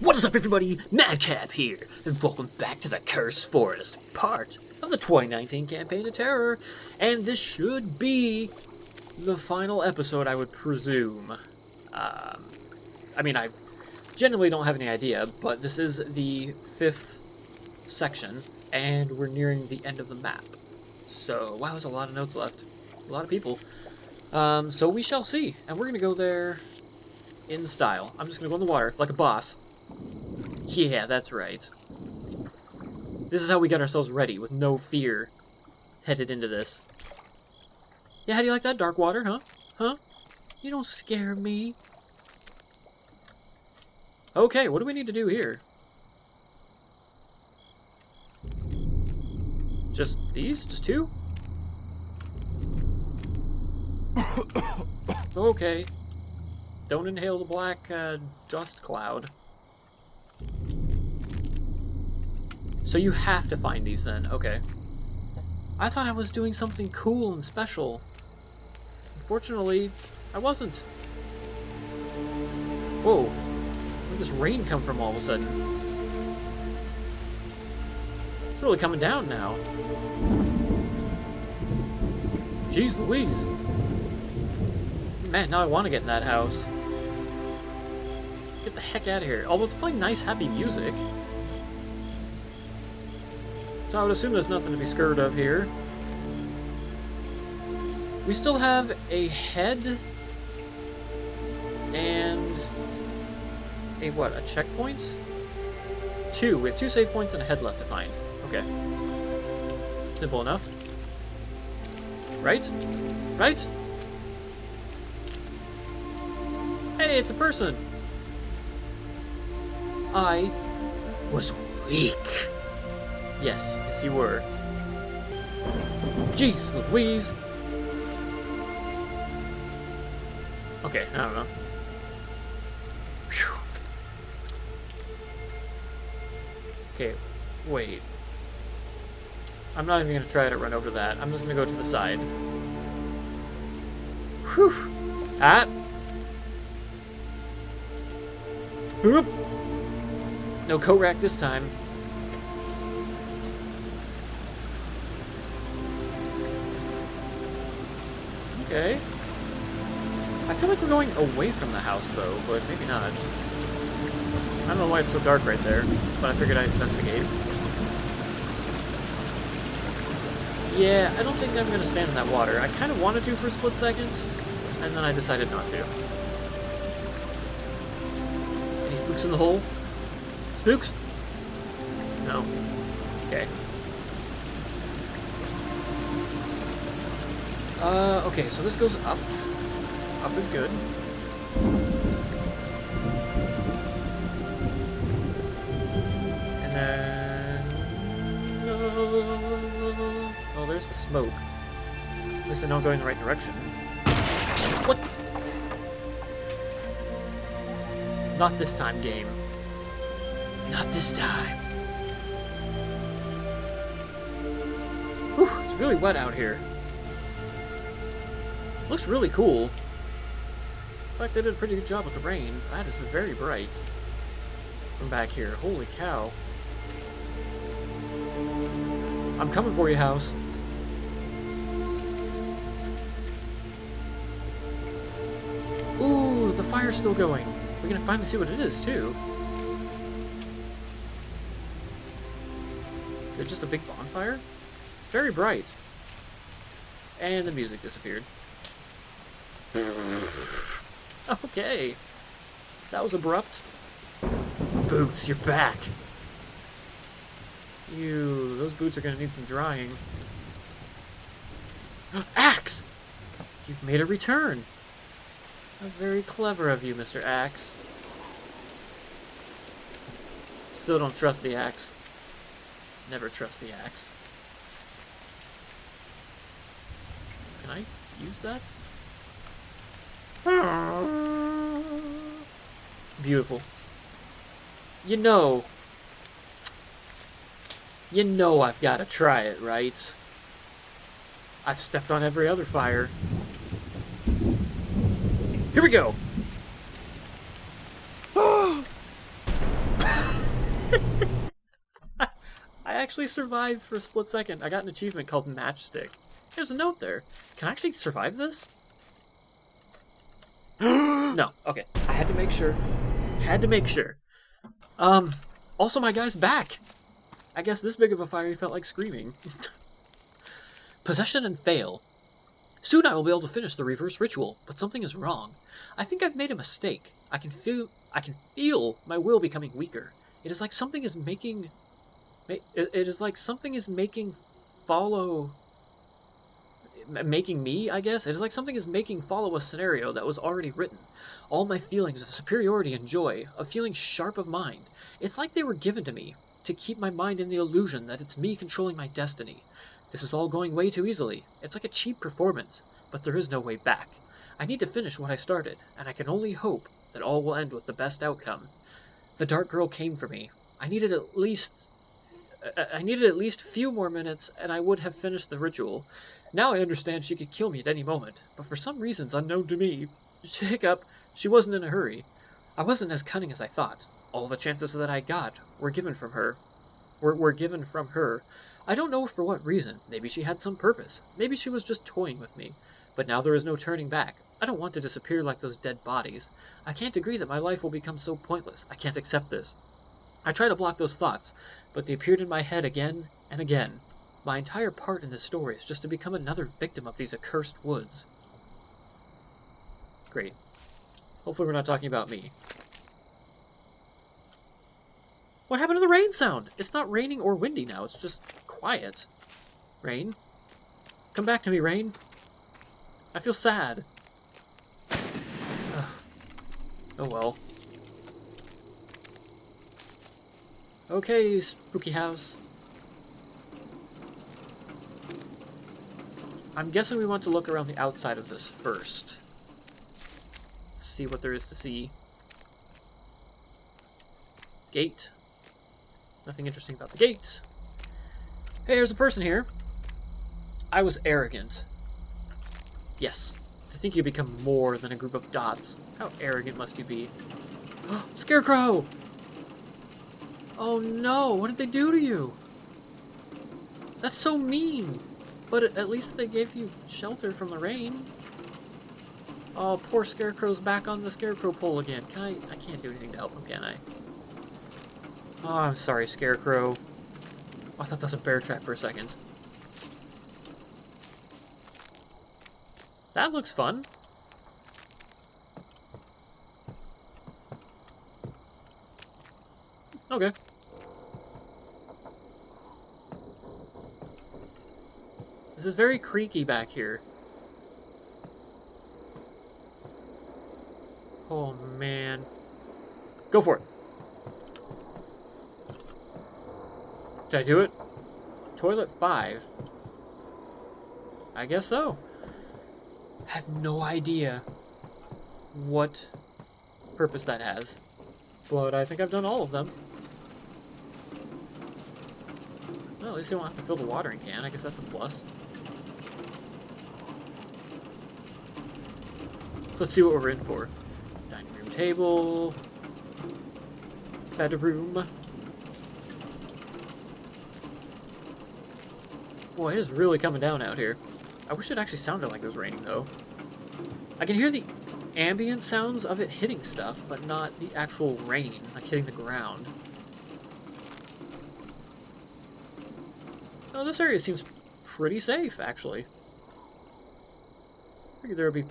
What is up, everybody? Madcap here, and welcome back to the Cursed Forest, part of the 2019 Campaign of Terror. And this should be the final episode, I would presume. I mean, I genuinely don't have any idea, but this is the 5th section, and we're nearing the end of the map. So, wow, there's a lot of notes left. A lot of people. So we shall see, and we're going to go there in style. I'm just going to go in the water, like a boss. Yeah, that's right. This is how we got ourselves ready, with no fear, headed into this. Yeah, how do you like that, dark water, huh? Huh? You don't scare me. Okay, what do we need to do here? Just these? Just two? Okay. Don't inhale the black dust cloud. So you have to find these then, okay. I thought I was doing something cool and special. Unfortunately, I wasn't. Whoa, where'd this rain come from all of a sudden? It's really coming down now. Jeez Louise. Man, now I want to get in that house. Get the heck out of here. Although it's playing nice, happy music. So I would assume there's nothing to be scared of here. We still have a head and a what? A checkpoint? Two. We have 2 save points and a head left to find. Okay. Simple enough. Right? Right? Hey, it's a person! I was weak. Yes, you were. Jeez Louise! Okay, I don't know. Whew. Okay, wait. I'm not even gonna try to run over that. I'm just gonna go to the side. Whew! Ah! Whoop! No coat rack this time. Okay. I feel like we're going away from the house, though, but maybe not. I don't know why it's so dark right there, but I figured I'd investigate. Yeah, I don't think I'm going to stand in that water. I kind of wanted to for a split second, and then I decided not to. Any spooks in the hole? Spooks? No. Okay. Okay, so this goes up. Up is good. And then... Oh, there's the smoke. At least I know I'm going in the right direction. What? Not this time, game. Not this time. Whew, it's really wet out here. Looks really cool. In fact, they did a pretty good job with the rain. That is very bright. From back here. Holy cow. I'm coming for you, house. Ooh, the fire's still going. We're gonna finally see what it is, too. Is it just a big bonfire? It's very bright. And the music disappeared. Okay. That was abrupt. Boots, you're back. Those boots are gonna need some drying. Axe! You've made a return. How very clever of you, Mr. Axe. Still don't trust the axe. Never trust the axe. Can I use that? It's beautiful. You know I've got to try it, right? I've stepped on every other fire. Here we go! actually survived for a split second. I got an achievement called Matchstick. There's a note there. Can I actually survive this? No. Okay. I had to make sure. Had to make sure. Also, my guy's back. I guess this big of a fire he felt like screaming. Possession and fail. Soon I will be able to finish the reverse ritual, but something is wrong. I think I've made a mistake. I can feel my will becoming weaker. It is like something is making me, I guess. It is like something is making follow a scenario that was already written. All my feelings of superiority and joy, of feeling sharp of mind. It's like they were given to me to keep my mind in the illusion that it's me controlling my destiny. This is all going way too easily. It's like a cheap performance, but there is no way back. I need to finish what I started, and I can only hope that all will end with the best outcome. The Dark Girl came for me. I needed at least a few more minutes, and I would have finished the ritual. Now I understand she could kill me at any moment, but for some reasons unknown to me, she wasn't in a hurry. I wasn't as cunning as I thought. All the chances that I got were given from her. I don't know for what reason. Maybe she had some purpose. Maybe she was just toying with me. But now there is no turning back. I don't want to disappear like those dead bodies. I can't agree that my life will become so pointless. I can't accept this. I try to block those thoughts, but they appeared in my head again and again. My entire part in this story is just to become another victim of these accursed woods. Great. Hopefully we're not talking about me. What happened to the rain sound? It's not raining or windy now, it's just quiet. Rain? Come back to me, Rain. I feel sad. Ugh. Oh well. Okay, spooky house. I'm guessing we want to look around the outside of this first. Let's see what there is to see. Gate. Nothing interesting about the gate. Hey, there's a person here. I was arrogant. Yes. To think you become more than a group of dots. How arrogant must you be? Scarecrow! Oh no, what did they do to you? That's so mean. But at least they gave you shelter from the rain. Oh, poor Scarecrow's back on the Scarecrow pole again. I can't do anything to help him, can I? Oh, I'm sorry, Scarecrow. Oh, I thought that was a bear trap for a second. That looks fun. Okay. This is very creaky back here. Oh, man. Go for it. Did I do it? Toilet 5. I guess so. I have no idea what purpose that has. But I think I've done all of them. Well, at least you don't have to fill the watering can. I guess that's a plus. Let's see what we're in for. Dining room table. Bedroom. Boy, it is really coming down out here. I wish it actually sounded like it was raining, though. I can hear the ambient sounds of it hitting stuff, but not the actual rain, like hitting the ground. Oh, this area seems pretty safe, actually. I figured there would be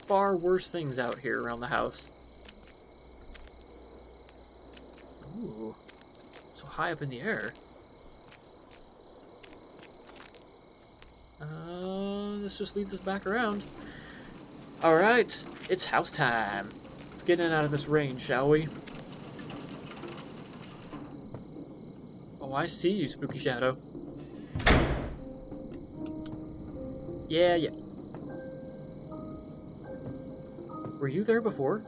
far worse things out here around the house. Ooh, so high up in the air. This just leads us back around. Alright, it's house time. Let's get in and out of this rain, shall we? Oh, I see you, Spooky Shadow. Yeah. Were you there before?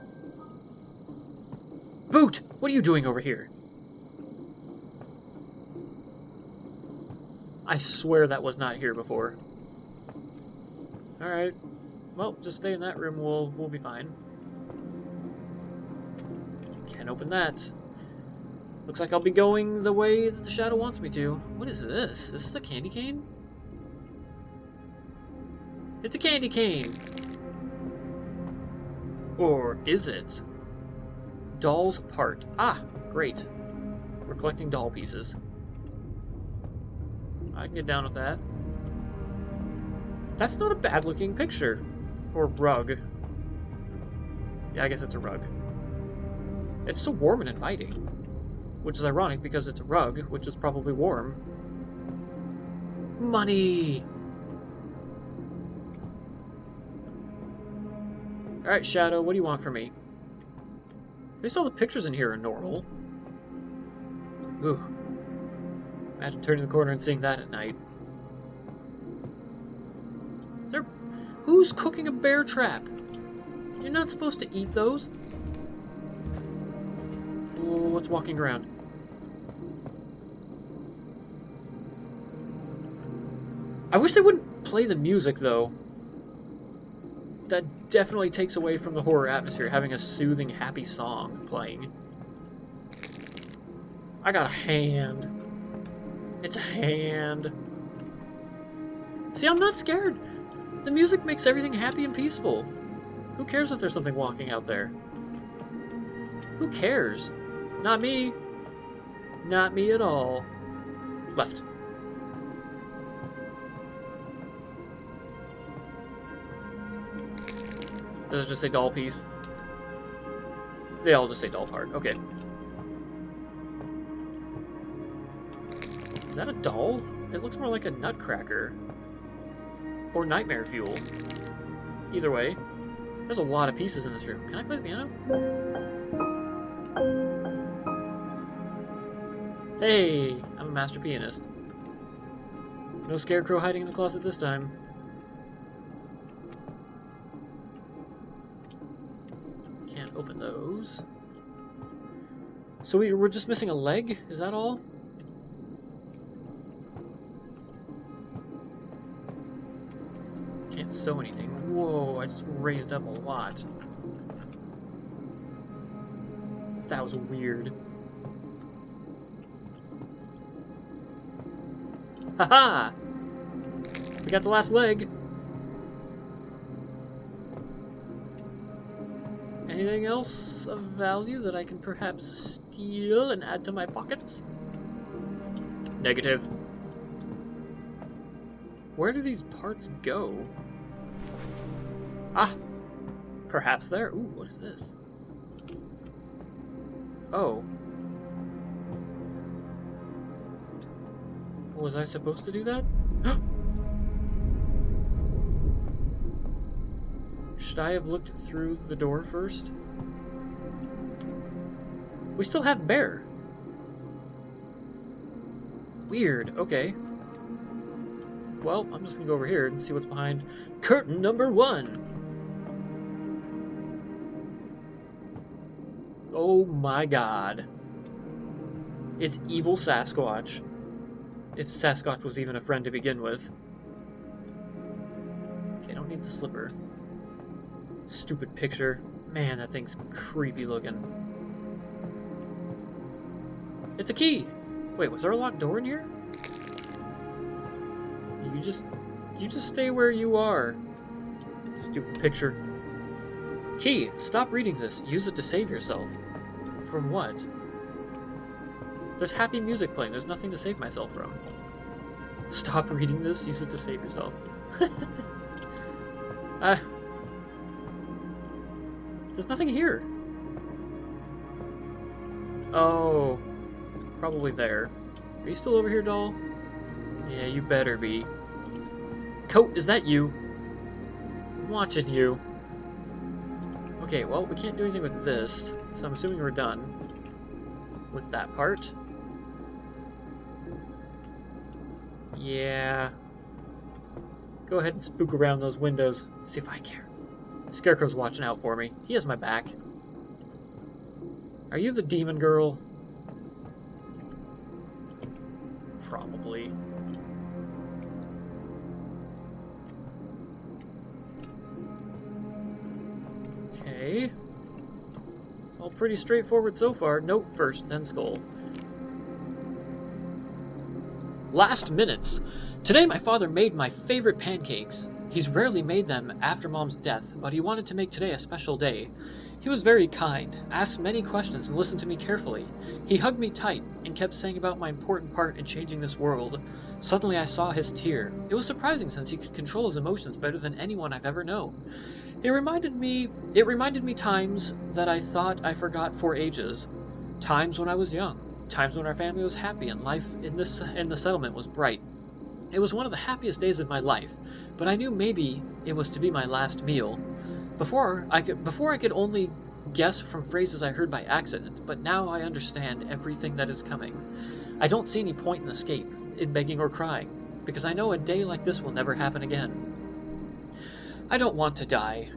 Boot! What are you doing over here? I swear that was not here before. Alright. Well, just stay in that room, we'll be fine. Can't open that. Looks like I'll be going the way that the shadow wants me to. What is this? Is this a candy cane? It's a candy cane! Or is it? Doll's part. Ah, great. We're collecting doll pieces. I can get down with that. That's not a bad looking picture. Or rug. Yeah, I guess it's a rug. It's so warm and inviting. Which is ironic because it's a rug, which is probably warm. Money! Alright, Shadow, what do you want from me? At least all the pictures in here are normal. Ooh. Imagine turning the corner and seeing that at night. Is there... Who's cooking a bear trap? You're not supposed to eat those. Oh, what's walking around? I wish they wouldn't play the music, though. That definitely takes away from the horror atmosphere, having a soothing, happy song playing. I got a hand. It's a hand. See, I'm not scared. The music makes everything happy and peaceful. Who cares if there's something walking out there? Who cares? Not me. Not me at all. Left. Does it just say doll piece? They all just say doll part. Okay. Is that a doll? It looks more like a nutcracker. Or nightmare fuel. Either way. There's a lot of pieces in this room. Can I play the piano? Hey! I'm a master pianist. No scarecrow hiding in the closet this time. Can't open those. So we're just missing a leg? Is that all? Can't sew anything. Whoa, I just raised up a lot. That was weird. Haha! We got the last leg. Anything else of value that I can perhaps steal and add to my pockets? Negative. Where do these parts go? Ah! Perhaps there. Ooh, what is this? Oh. Was I supposed to do that? Should I have looked through the door first? We still have bear. Weird. Okay. Well, I'm just gonna go over here and see what's behind curtain number 1. Oh my god. It's evil Sasquatch. If Sasquatch was even a friend to begin with. Okay, I don't need the slipper. Stupid picture. Man, that thing's creepy looking. It's a key! Wait, was there a locked door in here? You just stay where you are. Stupid picture. Key! Stop reading this. Use it to save yourself. From what? There's happy music playing. There's nothing to save myself from. Stop reading this. Use it to save yourself. There's nothing here. Oh. Probably there. Are you still over here, doll? Yeah, you better be. Coat, is that you? I'm watching you. Okay, well, we can't do anything with this, so I'm assuming we're done with that part. Yeah. Go ahead and spook around those windows. See if I care. Scarecrow's watching out for me. He has my back. Are you the demon girl? Probably. Okay. It's all pretty straightforward so far. Note first, then skull. Last minutes. Today my father made my favorite pancakes. He's rarely made them after Mom's death, but he wanted to make today a special day. He was very kind, asked many questions, and listened to me carefully. He hugged me tight and kept saying about my important part in changing this world. Suddenly I saw his tear. It was surprising since he could control his emotions better than anyone I've ever known. It reminded me times that I thought I forgot for ages. Times when I was young. Times when our family was happy and life in the settlement was bright. It was one of the happiest days of my life, but I knew maybe it was to be my last meal. Before I could only guess from phrases I heard by accident, but now I understand everything that is coming. I don't see any point in escape, in begging or crying, because I know a day like this will never happen again. I don't want to die.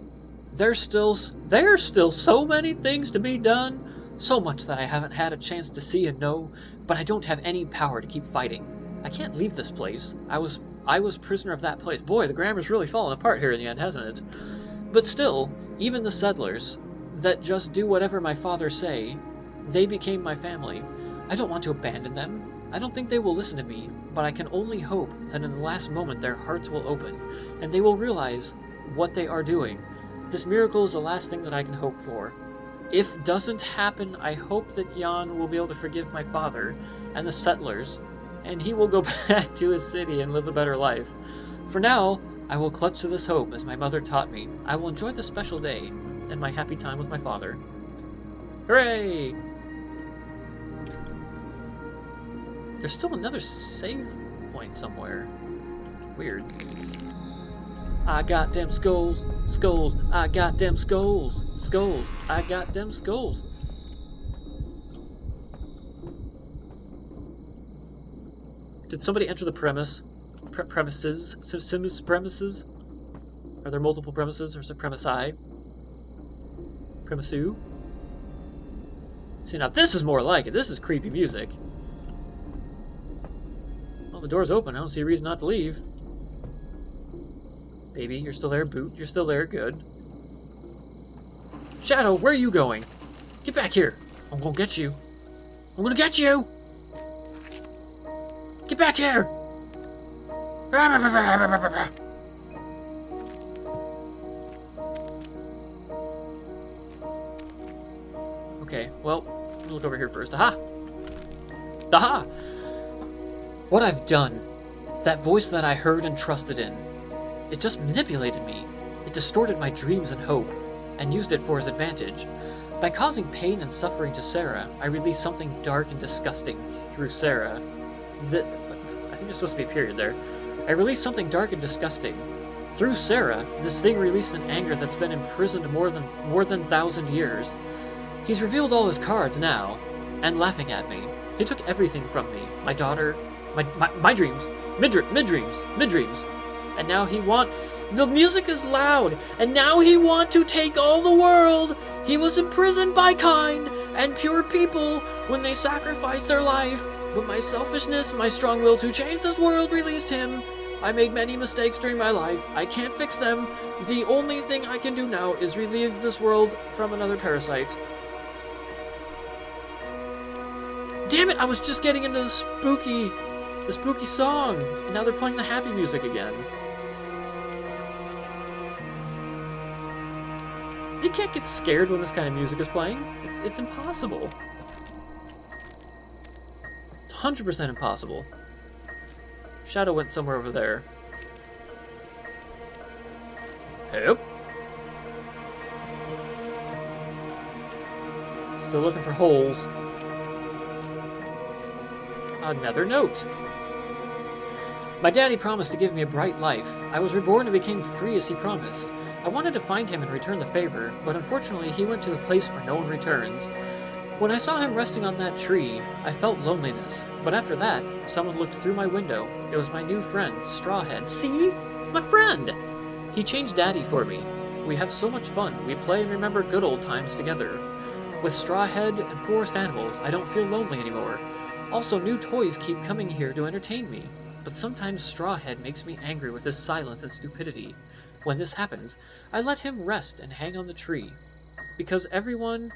There's still so many things to be done, so much that I haven't had a chance to see and know, but I don't have any power to keep fighting. I can't leave this place. I was prisoner of that place. Boy, the grammar's really fallen apart here in the end, hasn't it? But still, even the settlers that just do whatever my father say, they became my family. I don't want to abandon them. I don't think they will listen to me, but I can only hope that in the last moment their hearts will open, and they will realize what they are doing. This miracle is the last thing that I can hope for. If it doesn't happen, I hope that Jan will be able to forgive my father and the settlers, and he will go back to his city and live a better life. For now, I will clutch to this hope as my mother taught me. I will enjoy this special day and my happy time with my father. Hooray! There's still another save point somewhere. Weird. I got them skulls, I got them skulls, I got them skulls. Did somebody enter the premises? Premises? Are there multiple premises, or is it premisi? Premisu? See, now this is more like it. This is creepy music. Well, the door's open. I don't see a reason not to leave. Baby, you're still there. Boot, you're still there. Good. Shadow, where are you going? Get back here. I'm gonna get you. I'm gonna get you! Get back here! Okay, well, let me look over here first. Aha! Aha! What I've done. That voice that I heard and trusted in. It just manipulated me. It distorted my dreams and hope, and used it for his advantage. By causing pain and suffering to Sarah, I released something dark and disgusting through Sarah. I think there's supposed to be a period there. I released something dark and disgusting. Through Sarah, this thing released an anger that's been imprisoned more than 1,000 years. He's revealed all his cards now, and laughing at me. He took everything from me. My daughter, my dreams, mid-dreams. And now the music is loud, and now he want to take all the world. He was imprisoned by kind and pure people when they sacrificed their life. But my selfishness, my strong will to change this world released him. I made many mistakes during my life. I can't fix them. The only thing I can do now is relieve this world from another parasite. Damn it, I was just getting into the spooky song, and now they're playing the happy music again. You can't get scared when this kind of music is playing. It's impossible. 100% impossible. Shadow went somewhere over there. Yep. Still looking for holes. Another note. My daddy promised to give me a bright life. I was reborn and became free as he promised. I wanted to find him and return the favor, but unfortunately he went to the place where no one returns. When I saw him resting on that tree, I felt loneliness, but after that, someone looked through my window. It was my new friend, Strawhead. See? It's my friend! He changed Daddy for me. We have so much fun. We play and remember good old times together. With Strawhead and forest animals, I don't feel lonely anymore. Also, new toys keep coming here to entertain me, but sometimes Strawhead makes me angry with his silence and stupidity. When this happens, I let him rest and hang on the tree. Because everyone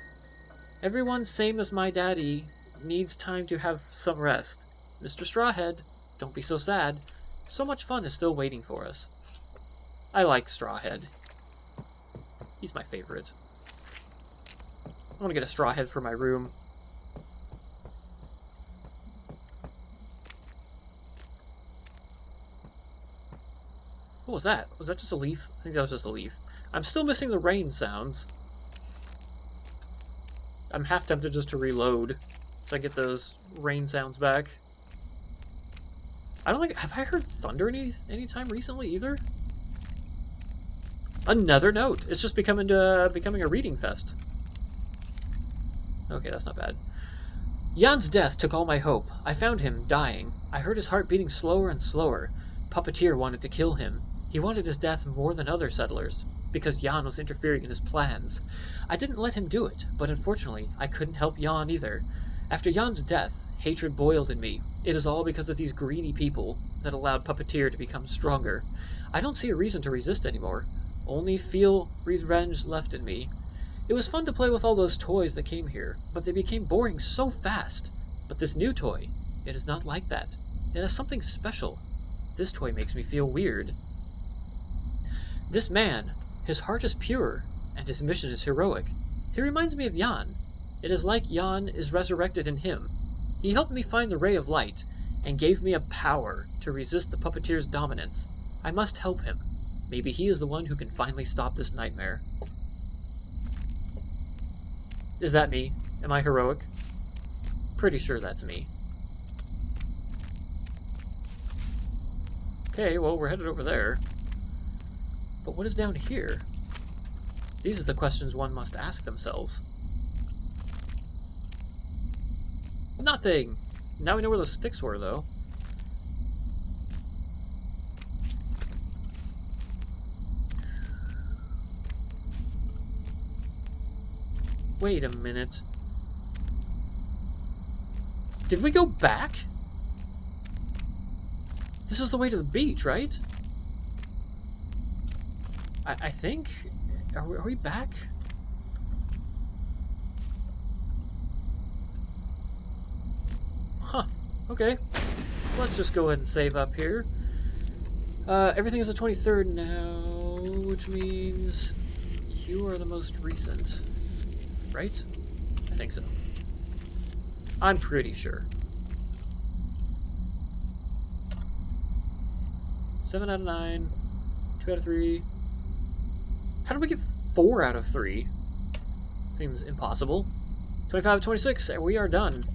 same as my daddy needs time to have some rest. Mr. Strawhead, Don't be so sad. So much fun is still waiting for us. I like Strawhead. He's my favorite. I want to get a Strawhead for my room. What was that? Was that just a leaf? I think that was just a leaf. I'm still missing the rain sounds. I'm half tempted just to reload so I get those rain sounds back. I don't think... Have I heard thunder any time recently either? Another note. It's just becoming a reading fest. Okay, that's not bad. Jan's death took all my hope. I found him dying. I heard his heart beating slower and slower. Puppeteer wanted to kill him. He wanted his death more than other settlers, because Jan was interfering in his plans. I didn't let him do it, but unfortunately, I couldn't help Jan either. After Jan's death, hatred boiled in me. It is all because of these greedy people that allowed Puppeteer to become stronger. I don't see a reason to resist anymore. Only feel revenge left in me. It was fun to play with all those toys that came here, but they became boring so fast. But this new toy, it is not like that. It has something special. This toy makes me feel weird. This man, his heart is pure, and his mission is heroic. He reminds me of Jan. It is like Jan is resurrected in him. He helped me find the ray of light, and gave me a power to resist the puppeteer's dominance. I must help him. Maybe he is the one who can finally stop this nightmare. Is that me? Am I heroic? Pretty sure that's me. Okay, well, we're headed over there. But what is down here? These are the questions one must ask themselves. Nothing! Now we know where those sticks were, though. Wait a minute. Did we go back? This is the way to the beach, right? I think... Are we back? Huh. Okay. Let's just go ahead and save up here. Everything is the 23rd now, which means you are the most recent. Right? I think so. I'm pretty sure. 7 out of 9. 2 out of 3. How did we get 4 out of 3? Seems impossible. 25 out of 26, and we are done.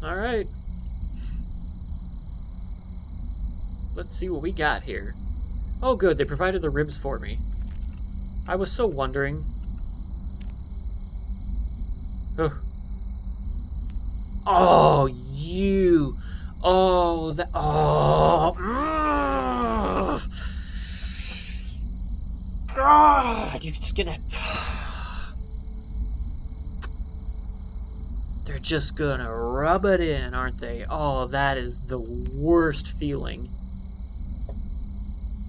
Alright. Let's see what we got here. Oh good, they provided the ribs for me. I was so wondering. Oh, you. Oh, that. Oh. God, you're just gonna. They're just gonna rub it in, aren't they? Oh, that is the worst feeling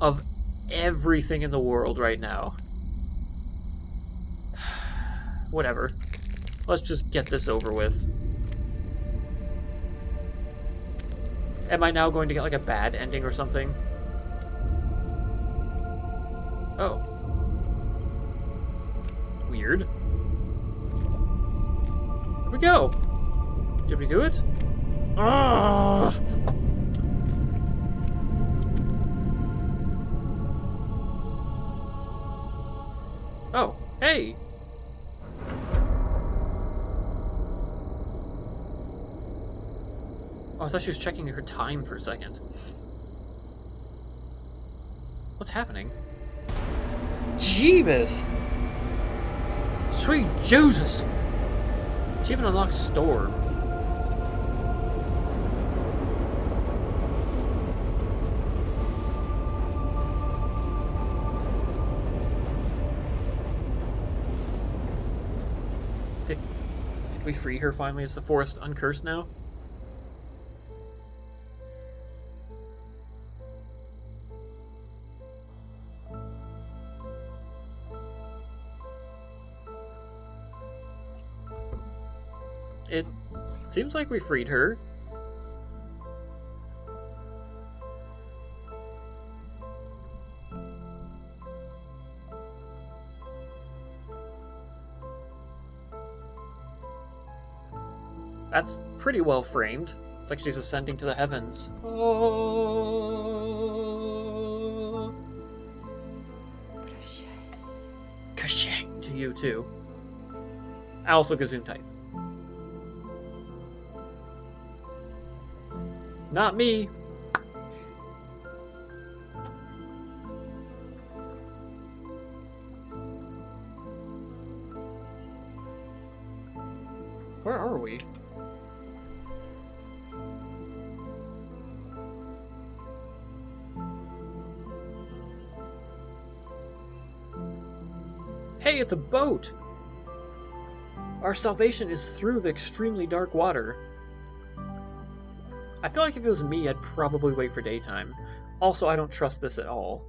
of everything in the world right now. Whatever. Let's just get this over with. Am I now going to get like a bad ending or something? Oh. Weird. Where'd we go? Did we do it? Ugh! Oh, hey! Oh, I thought she was checking her time for a second. What's happening? Jeebus! Sweet Jesus! She even unlocked Storm. Did we free her finally? Is the forest uncursed now? It seems like we freed her. That's pretty well framed. It's like she's ascending to the heavens. Oh. Cachet to you, too. I also Gazoon type. Not me. Where are we? Hey, it's a boat! Our salvation is through the extremely dark water. I feel like if it was me, I'd probably wait for daytime. Also, I don't trust this at all.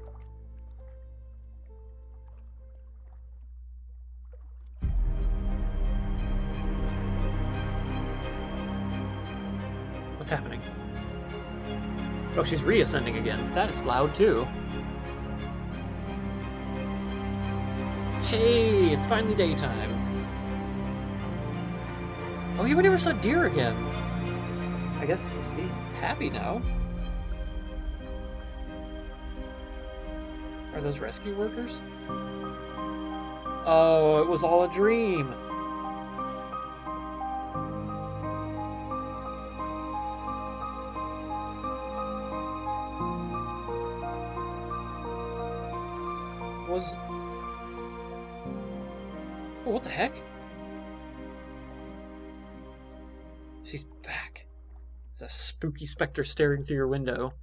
What's happening? Oh, she's reascending again. That is loud, too. Hey, it's finally daytime. Oh, we never saw deer again. I guess he's happy now. Are those rescue workers? Oh, it was all a dream. Oh, what the heck? She's back. There's a spooky specter staring through your window.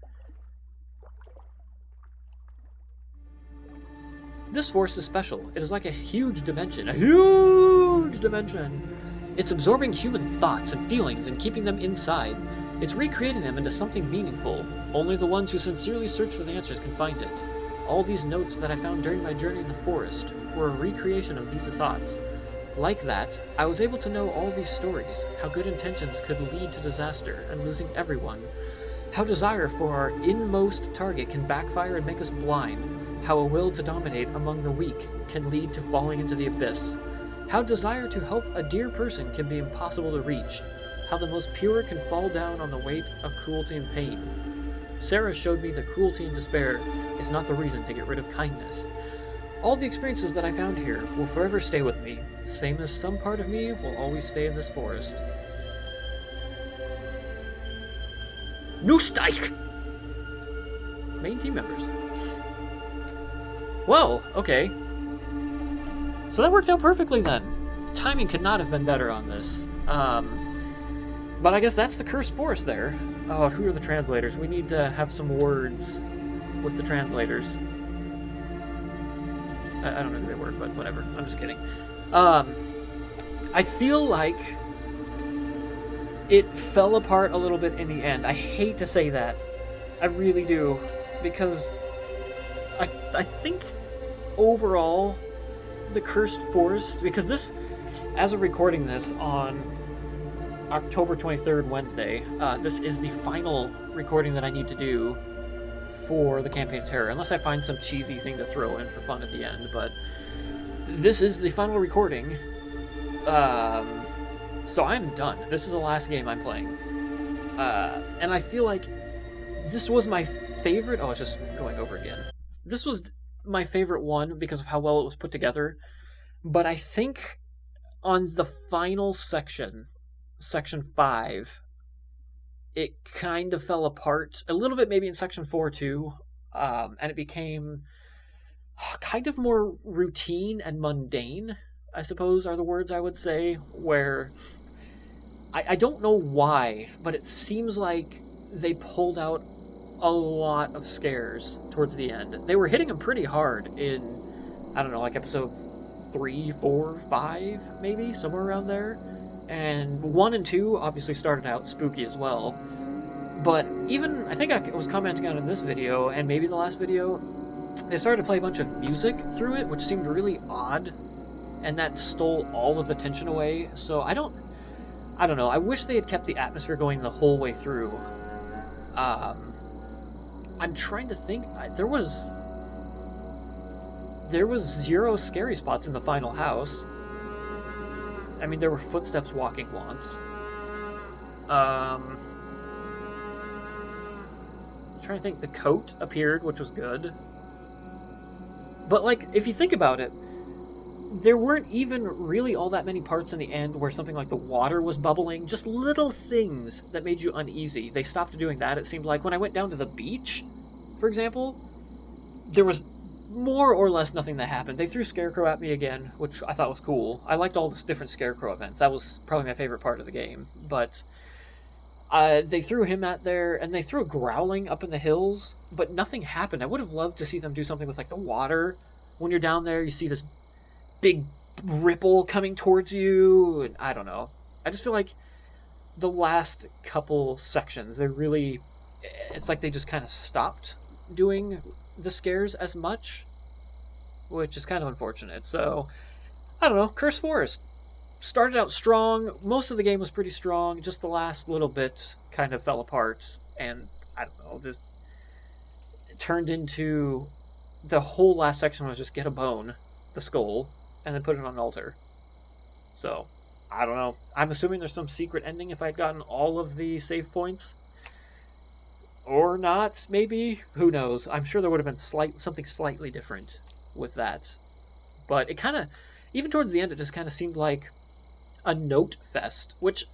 This force is special. It is like a huge dimension. A huge dimension! It's absorbing human thoughts and feelings and keeping them inside. It's recreating them into something meaningful. Only the ones who sincerely search for the answers can find it. All these notes that I found during my journey in the forest were a recreation of these thoughts. Like that, I was able to know all these stories, how good intentions could lead to disaster and losing everyone, how desire for our inmost target can backfire and make us blind, how a will to dominate among the weak can lead to falling into the abyss, how desire to help a dear person can be impossible to reach, how the most pure can fall down on the weight of cruelty and pain. Sarah showed me that cruelty and despair is not the reason to get rid of kindness. All the experiences that I found here will forever stay with me, same as some part of me will always stay in this forest. New Stike! Main team members. Well, okay. So that worked out perfectly then. The timing could not have been better on this. But I guess that's the cursed forest there. Oh, who are the translators? We need to have some words with the translators. I don't know who they were, but whatever. I'm just kidding. I feel like it fell apart a little bit in the end. I hate to say that. I really do. Because I think overall, the Cursed Forest, because this, as of recording this on October 23rd, Wednesday, this is the final recording that I need to do for the Campaign of Terror, unless I find some cheesy thing to throw in for fun at the end, but this is the final recording, so I'm done. This is the last game I'm playing, and I feel like this was my favorite. Oh, it's just going over again. This was my favorite one because of how well it was put together, but I think on the final section, Section 5, it kind of fell apart a little bit, maybe in Section 4 too, and it became kind of more routine and mundane, I suppose are the words I would say, where I don't know why, but it seems like they pulled out a lot of scares towards the end. They were hitting them pretty hard in, I don't know, like episode 3, 4, 5, maybe, somewhere around there. And 1 and 2 obviously started out spooky as well. But even, I think I was commenting on in this video, and maybe the last video, they started to play a bunch of music through it, which seemed really odd, and that stole all of the tension away. So I don't know, I wish they had kept the atmosphere going the whole way through. I'm trying to think, there was 0 scary spots in the final house. I mean, there were footsteps walking once. I'm trying to think. The coat appeared, which was good. But, like, if you think about it, there weren't even really all that many parts in the end where something like the water was bubbling. Just little things that made you uneasy. They stopped doing that, it seemed like. When I went down to the beach, for example, there was more or less nothing that happened. They threw Scarecrow at me again, which I thought was cool. I liked all the different Scarecrow events. That was probably my favorite part of the game. But they threw him at there, and they threw a Growling up in the hills, but nothing happened. I would have loved to see them do something with, like, the water. When you're down there, you see this big ripple coming towards you, and I don't know. I just feel like the last couple sections, it's like they just kind of stopped doing the scares as much, which is kind of unfortunate. So, I don't know. Cursed Forest started out strong. Most of the game was pretty strong. Just the last little bit kind of fell apart, and I don't know. This turned into the whole last section was just get a bone, the skull, and then put it on an altar. So, I don't know. I'm assuming there's some secret ending if I'd gotten all of the save points. Or not, maybe. Who knows? I'm sure there would have been something slightly different with that. But it kind of, even towards the end, it just kind of seemed like a note fest, which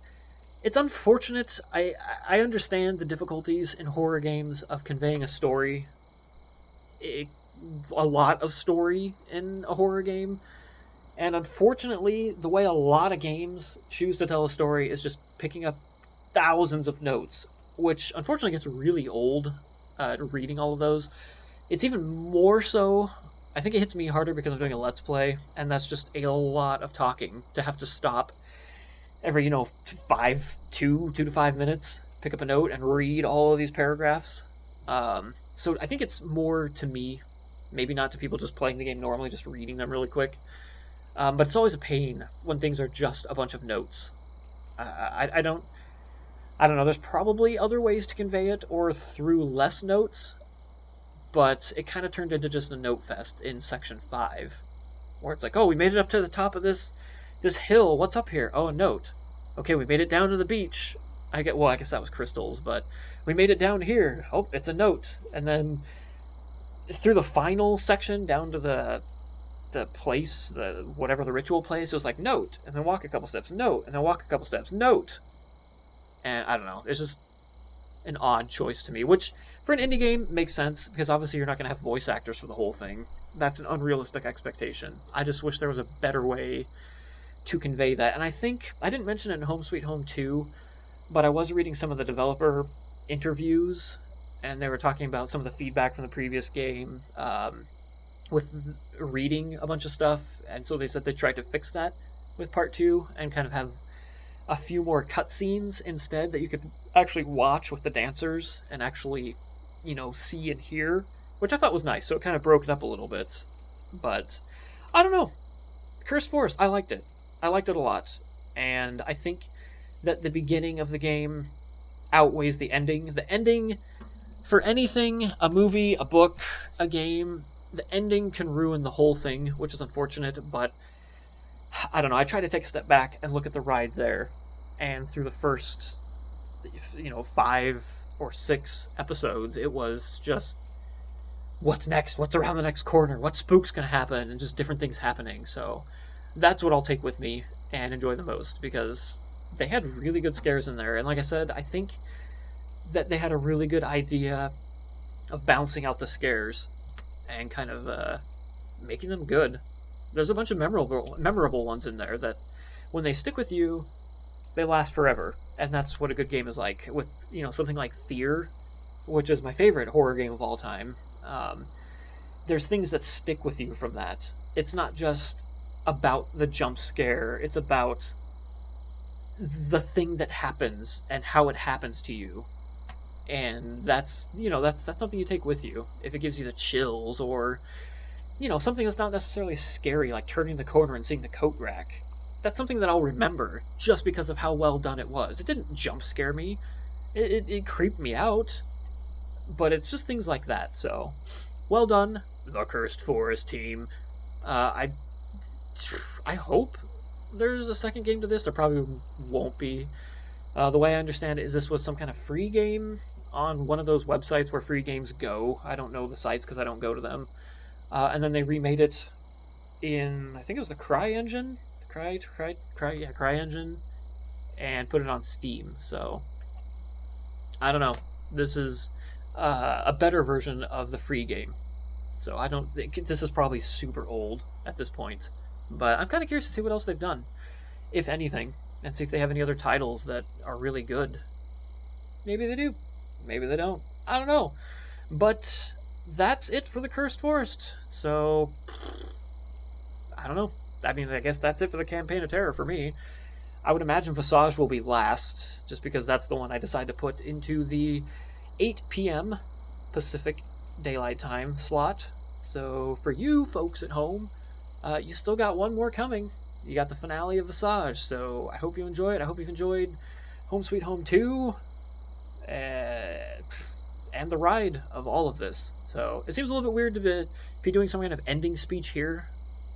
it's unfortunate. I understand the difficulties in horror games of conveying a story. A lot of story in a horror game. And unfortunately, the way a lot of games choose to tell a story is just picking up thousands of notes, which unfortunately gets really old reading all of those. It's even more so, I think it hits me harder because I'm doing a Let's Play, and that's just a lot of talking to have to stop every, 2 to 5 minutes, pick up a note and read all of these paragraphs. So I think it's more to me, maybe not to people just playing the game normally, just reading them really quick. But it's always a pain when things are just a bunch of notes. I don't know, there's probably other ways to convey it, or through less notes, but it kind of turned into just a note fest in Section 5, where it's like, oh, we made it up to the top of this hill, what's up here? Oh, a note. Okay, we made it down to the beach. I guess that was crystals, but we made it down here. Oh, it's a note. And then through the final section, down to the place, whatever the ritual place, it was like, note, and then walk a couple steps, note, and then walk a couple steps, note. And I don't know, it's just an odd choice to me, which for an indie game makes sense, because obviously you're not going to have voice actors for the whole thing. That's an unrealistic expectation. I just wish there was a better way to convey that. And I think, I didn't mention it in Home Sweet Home 2, but I was reading some of the developer interviews, and they were talking about some of the feedback from the previous game, with reading a bunch of stuff, and so they said they tried to fix that with Part 2, and kind of have a few more cutscenes instead that you could actually watch with the dancers, and actually, see and hear, which I thought was nice, so it kind of broke it up a little bit. But, I don't know. Cursed Forest, I liked it. I liked it a lot, and I think that the beginning of the game outweighs the ending. The ending, for anything, a movie, a book, a game, the ending can ruin the whole thing, which is unfortunate, but I don't know. I try to take a step back and look at the ride there, and through the first, 5 or 6 episodes, it was just, what's next? What's around the next corner? What spook's gonna happen? And just different things happening. So that's what I'll take with me and enjoy the most, because they had really good scares in there. And like I said, I think that they had a really good idea of balancing out the scares and kind of making them good. There's a bunch of memorable ones in there that, when they stick with you, they last forever. And that's what a good game is like. With, something like Fear, which is my favorite horror game of all time, there's things that stick with you from that. It's not just about the jump scare. It's about the thing that happens and how it happens to you. And that's something you take with you. If it gives you the chills, or, something that's not necessarily scary, like turning the corner and seeing the coat rack. That's something that I'll remember just because of how well done it was. It didn't jump scare me. It creeped me out. But it's just things like that. So, well done, the Cursed Forest team. I hope there's a second game to this. There probably won't be. The way I understand it is this was some kind of free game on one of those websites where free games go. I don't know the sites because I don't go to them. And then they remade it in, I think it was the Cry engine, Cry engine, and put it on Steam. So I don't know. This is a better version of the free game. So I don't think this is probably super old at this point, but I'm kind of curious to see what else they've done, if anything, and see if they have any other titles that are really good. Maybe they do. Maybe they don't. I don't know. But that's it for the Cursed Forest. So I don't know. I mean, I guess that's it for the Campaign of Terror for me. I would imagine Visage will be last, just because that's the one I decided to put into the 8 p.m. Pacific Daylight Time slot. So for you folks at home, you still got one more coming. You got the finale of Visage, so I hope you enjoy it. I hope you've enjoyed Home Sweet Home 2, and the ride of all of this. So it seems a little bit weird to be doing some kind of ending speech here,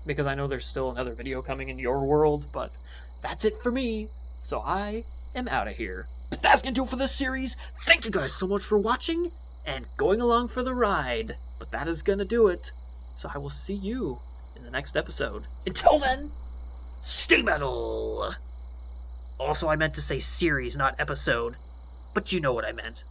because I know there's still another video coming in your world, but that's it for me, so I am out of here. But that's going to do it for this series. Thank you guys so much for watching and going along for the ride. But that is going to do it, so I will see you in the next episode. Until then, stay metal! Also, I meant to say series, not episode, but you know what I meant.